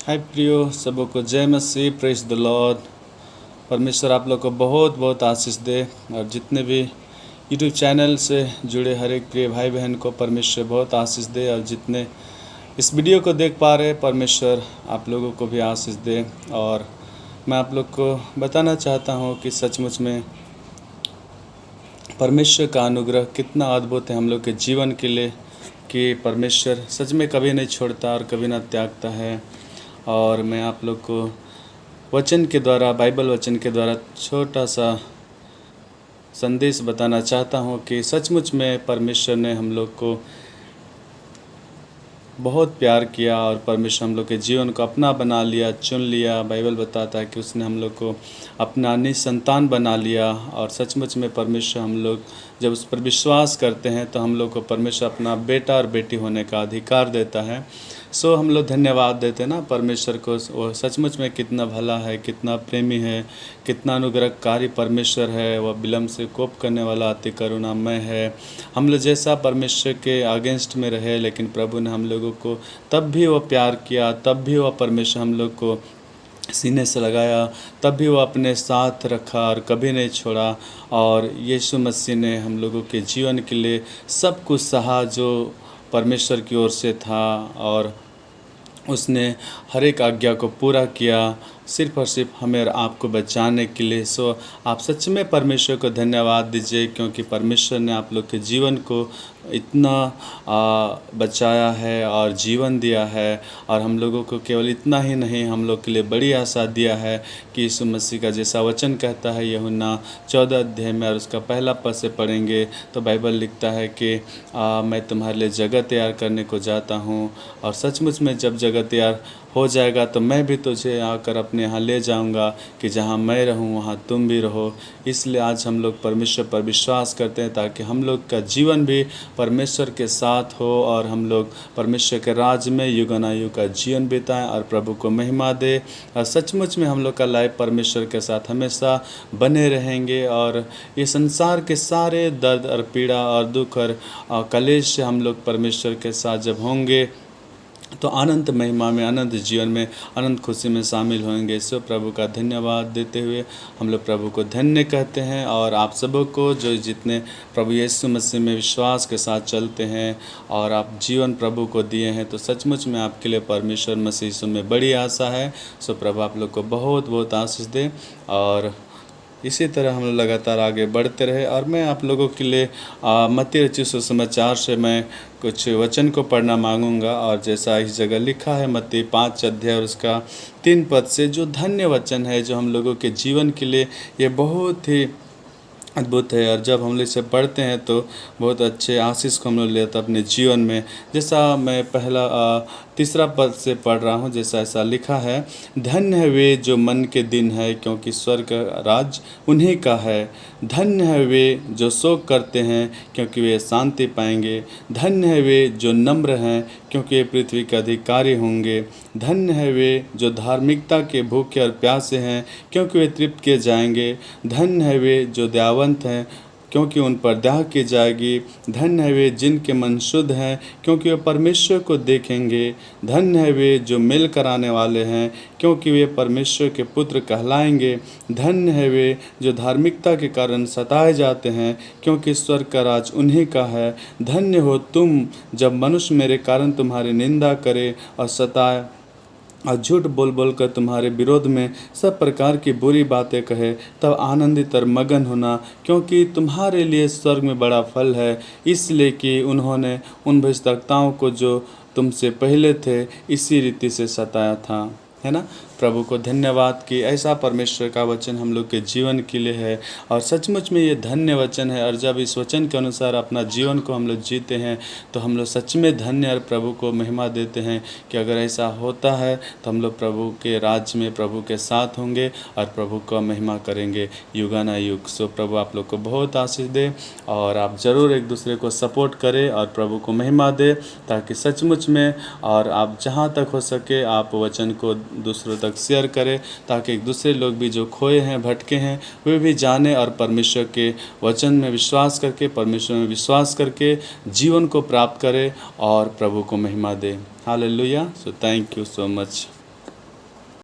हाय प्रियो, सबों को जय मसीह, प्रेज द लॉर्ड। परमेश्वर आप लोग को बहुत बहुत आशीष दे। और जितने भी यूट्यूब चैनल से जुड़े हर एक प्रिय भाई बहन को परमेश्वर बहुत आशीष दे। और जितने इस वीडियो को देख पा रहे, परमेश्वर आप लोगों को भी आशीष दे। और मैं आप लोग को बताना चाहता हूँ कि सचमुच में परमेश्वर का अनुग्रह कितना अद्भुत है हम लोग के जीवन के लिए, कि परमेश्वर सच में कभी नहीं छोड़ता और कभी ना त्यागता है। और मैं आप लोग को वचन के द्वारा, बाइबल वचन के द्वारा छोटा सा संदेश बताना चाहता हूँ कि सचमुच में परमेश्वर ने हम लोग को बहुत प्यार किया और परमेश्वर हम लोग के जीवन को अपना बना लिया, चुन लिया। बाइबल बताता है कि उसने हम लोग को अपना निसंतान बना लिया। और सचमुच में परमेश्वर हम लोग जब उस पर विश्वास करते हैं तो हम लोग को परमेश्वर अपना बेटा और बेटी होने का अधिकार देता है। सो हम लोग धन्यवाद देते हैं ना परमेश्वर को। वो सचमुच में कितना भला है, कितना प्रेमी है, कितना अनुग्रहकारी परमेश्वर है। वह विलम्ब से कोप करने वाला, अति करुणामय है। हम लोग जैसा परमेश्वर के अगेंस्ट में रहे, लेकिन प्रभु ने हम लोगों को तब भी वो प्यार किया, तब भी वह परमेश्वर हम लोग को सीने से लगाया, तब भी वो अपने साथ रखा और कभी नहीं छोड़ा। और यीशु मसीह ने हम लोगों के जीवन के लिए सब कुछ सहा जो परमेश्वर की ओर से था। और उसने हर एक आज्ञा को पूरा किया, सिर्फ़ और सिर्फ हमें और आपको बचाने के लिए। सो आप सच में परमेश्वर को धन्यवाद दीजिए, क्योंकि परमेश्वर ने आप लोग के जीवन को इतना बचाया है और जीवन दिया है। और हम लोगों को केवल इतना ही नहीं, हम लोग के लिए बड़ी आशा दिया है कि यीशु मसीह का जैसा वचन कहता है यूहन्ना 14 अध्याय में, और उसका पहला पद से पढ़ेंगे तो बाइबल लिखता है कि मैं तुम्हारे लिए जगह तैयार करने को जाता हूँ। और सचमुच में जब जगह तैयार हो जाएगा तो मैं भी तुझे आकर अपने यहाँ ले जाऊंगा, कि जहाँ मैं रहूँ वहाँ तुम भी रहो। इसलिए आज हम लोग परमेश्वर पर विश्वास करते हैं, ताकि हम लोग का जीवन भी परमेश्वर के साथ हो और हम लोग परमेश्वर के राज में युगानुयुग का जीवन बिताएं और प्रभु को महिमा दे। और सचमुच में हम लोग का लाइफ परमेश्वर के साथ हमेशा बने रहेंगे। और ये संसार के सारे दर्द और पीड़ा और दुख और कलेश से हम लोग परमेश्वर के साथ जब होंगे तो अनंत महिमा में, अनंत जीवन में, अनंत खुशी में शामिल होंगे। सो प्रभु का धन्यवाद देते हुए हम लोग प्रभु को धन्य कहते हैं। और आप सबों को जो जितने प्रभु यीशु मसीह में विश्वास के साथ चलते हैं और आप जीवन प्रभु को दिए हैं, तो सचमुच में आपके लिए परमेश्वर मसीह यीशु में बड़ी आशा है। सो प्रभु आप लोग को बहुत बहुत आशीष दे और इसी तरह हम लोग लगातार आगे बढ़ते रहे। और मैं आप लोगों के लिए मत्ती रचित सुसमाचार से मैं कुछ वचन को पढ़ना मांगूंगा। और जैसा इस जगह लिखा है मत्ती 5 अध्याय और उसका 3 पद से, जो धन्य वचन है, जो हम लोगों के जीवन के लिए ये बहुत ही अद्भुत है। और जब हम लोग इसे पढ़ते हैं तो बहुत अच्छे आशीष को हम लोग लेते हैं अपने जीवन में। जैसा मैं पहला तीसरा पद से पढ़ रहा हूँ, जैसा ऐसा लिखा है, धन्य है वे जो मन के दिन है, क्योंकि स्वर्ग का राज उन्हीं का है। धन्य है वे जो शोक करते हैं, क्योंकि वे शांति पाएंगे। धन्य है वे जो नम्र हैं, क्योंकि वे पृथ्वी के अधिकारी होंगे। धन्य है वे जो धार्मिकता के भूखे और प्यासे हैं, क्योंकि वे तृप्त किए जाएंगे। धन्य है वे जो दयावंत हैं, क्योंकि उन पर दया की जाएगी। धन्य है वे जिनके मन शुद्ध हैं, क्योंकि वे परमेश्वर को देखेंगे। धन्य है वे जो मेल कराने वाले हैं, क्योंकि वे परमेश्वर के पुत्र कहलाएंगे। धन्य है वे जो धार्मिकता के कारण सताए जाते हैं, क्योंकि स्वर्ग का राज उन्हीं का है। धन्य हो तुम जब मनुष्य मेरे कारण तुम्हारी निंदा करे और सताए और झूठ बोल बोल कर तुम्हारे विरोध में सब प्रकार की बुरी बातें कहे, तब आनंदित और मगन होना, क्योंकि तुम्हारे लिए स्वर्ग में बड़ा फल है। इसलिए कि उन्होंने उन भ्रष्टाचारियों को जो तुमसे पहले थे इसी रीति से सताया था, है ना। प्रभु को धन्यवाद कि ऐसा परमेश्वर का वचन हम लोग के जीवन के लिए है। और सचमुच में ये धन्य वचन है। और जब इस वचन के अनुसार अपना जीवन को हम लोग जीते हैं तो हम लोग सच में धन्य और प्रभु को महिमा देते हैं कि अगर ऐसा होता है तो हम लोग प्रभु के राज्य में प्रभु के साथ होंगे और प्रभु का महिमा करेंगे युगानुयुग। सो प्रभु आप लोग को बहुत आशीष दे और आप ज़रूर एक दूसरे को सपोर्ट करें और प्रभु को महिमा दे, ताकि सचमुच में और आप जहाँ तक हो सके आप वचन को दूसरों तक शेयर करें, ताकि एक दूसरे लोग भी जो खोए हैं, भटके हैं, वे भी जाने और परमेश्वर के वचन में विश्वास करके, परमेश्वर में विश्वास करके जीवन को प्राप्त करें और प्रभु को महिमा दें। Hallelujah. So thank you so much.